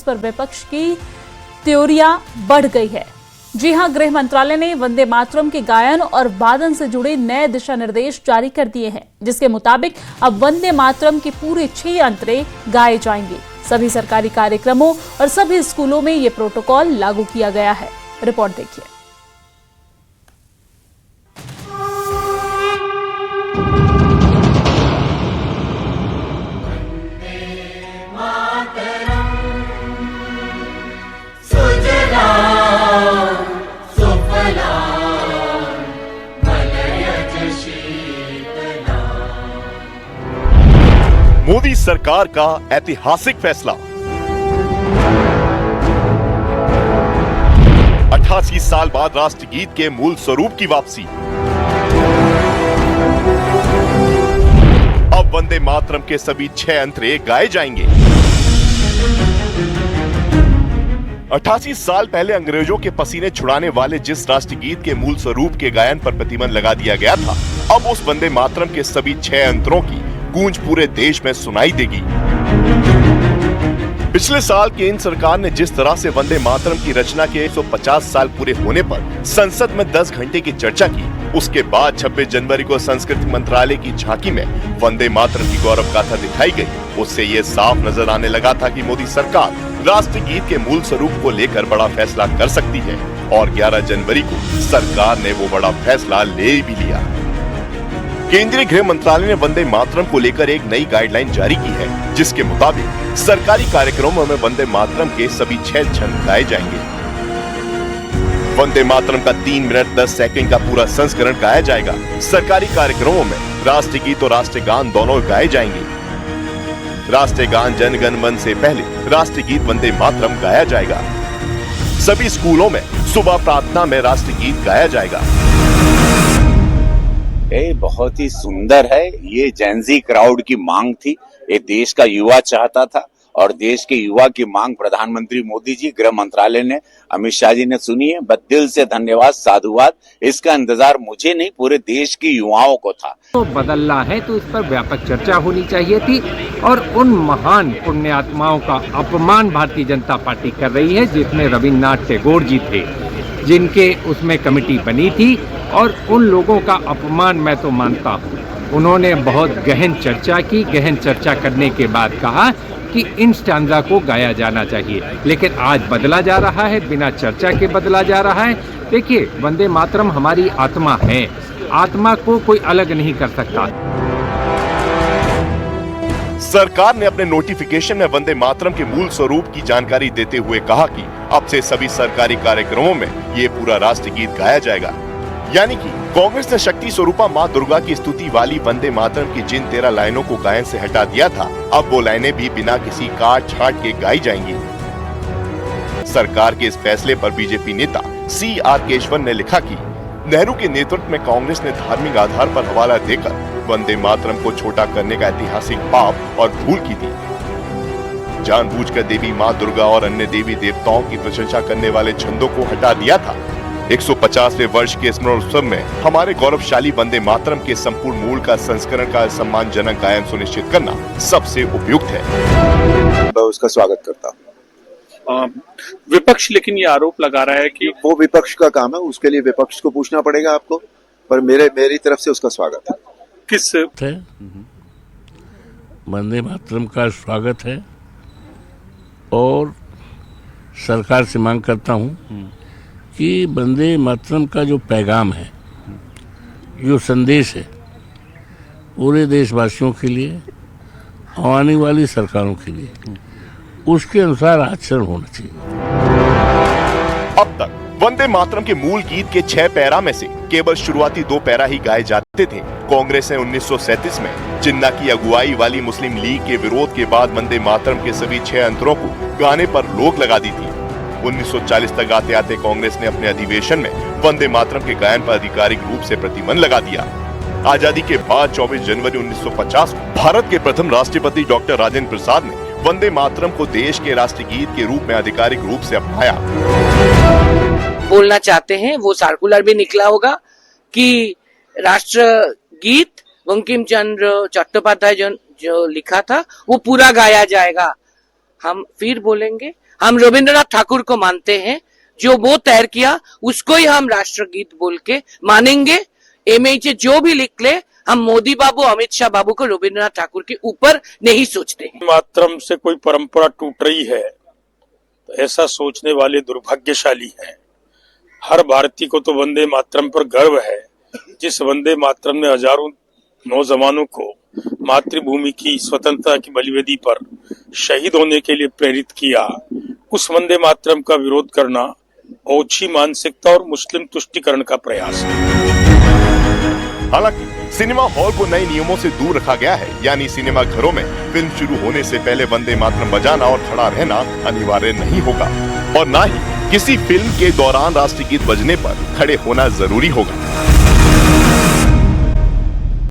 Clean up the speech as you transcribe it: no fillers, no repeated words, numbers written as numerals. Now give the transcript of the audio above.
पर विपक्ष की त्योरियां बढ़ गई है। जी हां, गृह मंत्रालय ने वंदे मातरम के गायन और वादन से जुड़े नए दिशा निर्देश जारी कर दिए हैं, जिसके मुताबिक अब वंदे मातरम के पूरे 6 अंतरे गाए जाएंगे। सभी सरकारी कार्यक्रमों और सभी स्कूलों में ये प्रोटोकॉल लागू किया गया है। रिपोर्ट देखिए। मोदी सरकार का ऐतिहासिक फैसला। 88 साल बाद राष्ट्रगीत के मूल स्वरूप की वापसी। अब वंदे मातरम के सभी 6 अंतरे गाए जाएंगे। 88 साल पहले अंग्रेजों के पसीने छुड़ाने वाले जिस राष्ट्रगीत के मूल स्वरूप के गायन पर प्रतिबंध लगा दिया गया था, अब उस वंदे मातरम के सभी 6 अंतरों की गूंज पूरे देश में सुनाई देगी। पिछले साल केंद्र सरकार ने जिस तरह से वंदे मातरम की रचना के 150 साल पूरे होने पर संसद में 10 घंटे की चर्चा की, उसके बाद 26 जनवरी को संस्कृति मंत्रालय की झांकी में वंदे मातरम की गौरव गाथा दिखाई गई। उससे ये साफ नजर आने लगा था कि मोदी सरकार राष्ट्रगीत के मूल स्वरूप को लेकर बड़ा फैसला कर सकती है, और 11 जनवरी को सरकार ने वो बड़ा फैसला ले भी लिया। केंद्रीय गृह मंत्रालय ने वंदे मातरम को लेकर एक नई गाइडलाइन जारी की है, जिसके मुताबिक सरकारी कार्यक्रमों में वंदे मातरम के सभी 6 छंद गाए जाएंगे। वंदे मातरम का 3 मिनट 10 सेकंड का पूरा संस्करण गाया जाएगा। सरकारी कार्यक्रमों में राष्ट्रगीत और राष्ट्रगान दोनों गाए जाएंगे। राष्ट्रगान जन गण मन से पहले राष्ट्रगीत वंदे मातरम गाया जाएगा। सभी स्कूलों में सुबह प्रार्थना में राष्ट्रगीत गाया जाएगा। ये बहुत ही सुंदर है। ये जेनजी क्राउड की मांग थी, ये देश का युवा चाहता था, और देश के युवा की मांग प्रधानमंत्री मोदी जी, गृह मंत्रालय ने, अमित शाह जी ने सुनी है। बस दिल से धन्यवाद, साधुवाद। इसका इंतजार मुझे नहीं, पूरे देश के युवाओं को था। तो बदलना है तो इस पर व्यापक चर्चा होनी चाहिए थी, और उन महान पुण्यात्माओं का अपमान भारतीय जनता पार्टी कर रही है, जिसमें रविन्द्रनाथ टैगोर जी थे, जिनके उसमें कमेटी बनी थी, और उन लोगों का अपमान मैं तो मानता हूँ। उन्होंने बहुत गहन चर्चा की। गहन चर्चा करने के बाद कहा कि इन स्टैंजा को गाया जाना चाहिए, लेकिन आज बदला जा रहा है, बिना चर्चा के बदला जा रहा है। देखिए, वंदे मातरम हमारी आत्मा है, आत्मा को कोई अलग नहीं कर सकता। सरकार ने अपने नोटिफिकेशन में वंदे मातरम के मूल स्वरूप की जानकारी देते हुए कहा कि अब से सभी सरकारी कार्यक्रमों में ये पूरा राष्ट्रगीत गाया जाएगा। यानी कि कांग्रेस ने शक्ति स्वरूपा मां दुर्गा की स्तुति वाली वंदे मातरम की जिन 13 लाइनों को गायन से हटा दिया था, अब वो लाइनें भी बिना किसी काट छाट के गाई जाएंगी। सरकार के इस फैसले पर बीजेपी नेता CR केशवन ने लिखा कि नेहरू के नेतृत्व में कांग्रेस ने धार्मिक आधार पर हवाला देकर वंदे मातरम को छोटा करने का ऐतिहासिक पाप और भूल की थी। जानबूझकर देवी मां दुर्गा और अन्य देवी देवताओं की प्रशंसा करने वाले छंदों को हटा दिया था। 150वें वर्ष के स्मरण उत्सव में हमारे गौरवशाली वंदे मातरम के संपूर्ण मूल का संस्करण का सम्मानजनक गायन सुनिश्चित करना सबसे उपयुक्त है। मैं उसका स्वागत करता हूँ। विपक्ष लेकिन ये आरोप लगा रहा है कि वो विपक्ष का काम है, उसके लिए विपक्ष को पूछना पड़ेगा आपको, पर मेरी तरफ से उसका स्वागत है। किस है वंदे मातरम का स्वागत है, और सरकार से मांग करता हूँ कि वंदे मातरम का जो पैगाम है, जो संदेश है, पूरे देशवासियों के लिए, आने वाली सरकारों के लिए, उसके अनुसार आचरण होना चाहिए। अब तक वंदे मातरम के मूल गीत के 6 पैरा में से केवल शुरुआती 2 पैरा ही गाए जाते थे। कांग्रेस ने 1937 में जिन्ना की अगुवाई वाली मुस्लिम लीग के विरोध के बाद वंदे मातरम के सभी 6 अंतरों को गाने पर रोक लगा दी थी। 1940 तक आते आते कांग्रेस ने अपने अधिवेशन में वंदे मातरम के गायन पर आधिकारिक रूप से प्रतिबंध लगा दिया। आजादी के बाद 24 जनवरी 1950 को भारत के प्रथम राष्ट्रपति डॉक्टर राजेंद्र प्रसाद ने वंदे मातरम को देश के राष्ट्रगीत के रूप में आधिकारिक रूप से अपनाया। बोलना चाहते हैं, वो सर्कुलर भी निकला होगा कि राष्ट्रगीत बंकिम चंद्र चट्टोपाध्याय जो लिखा था वो पूरा गाया जाएगा। हम फिर बोलेंगे, हम रविंद्रनाथ ठाकुर को मानते हैं, जो वो तैयार किया उसको ही हम राष्ट्रगीत बोल के मानेंगे। MH जो भी लिख ले, हम मोदी बाबू, अमित शाह बाबू को रविंद्रनाथ ठाकुर के ऊपर नहीं सोचते हैं। मातरम से कोई परंपरा टूट रही है तो ऐसा सोचने वाले दुर्भाग्यशाली हैं। हर भारतीय को तो वंदे मातरम पर गर्व है। जिस वंदे मातरम ने हजारों नौजवानों को मातृभूमि की स्वतंत्रता की बलिवेदी पर शहीद होने के लिए प्रेरित किया, उस वंदे मातरम का विरोध करना ओछी मानसिकता और मुस्लिम तुष्टिकरण का प्रयास है। हालांकि सिनेमा हॉल को नए नियमों से दूर रखा गया है, यानी सिनेमा घरों में फिल्म शुरू होने से पहले वंदे मातरम बजाना और खड़ा रहना अनिवार्य नहीं होगा और न ही किसी फिल्म के दौरान राष्ट्रीय गीत बजने पर खड़े होना जरूरी होगा।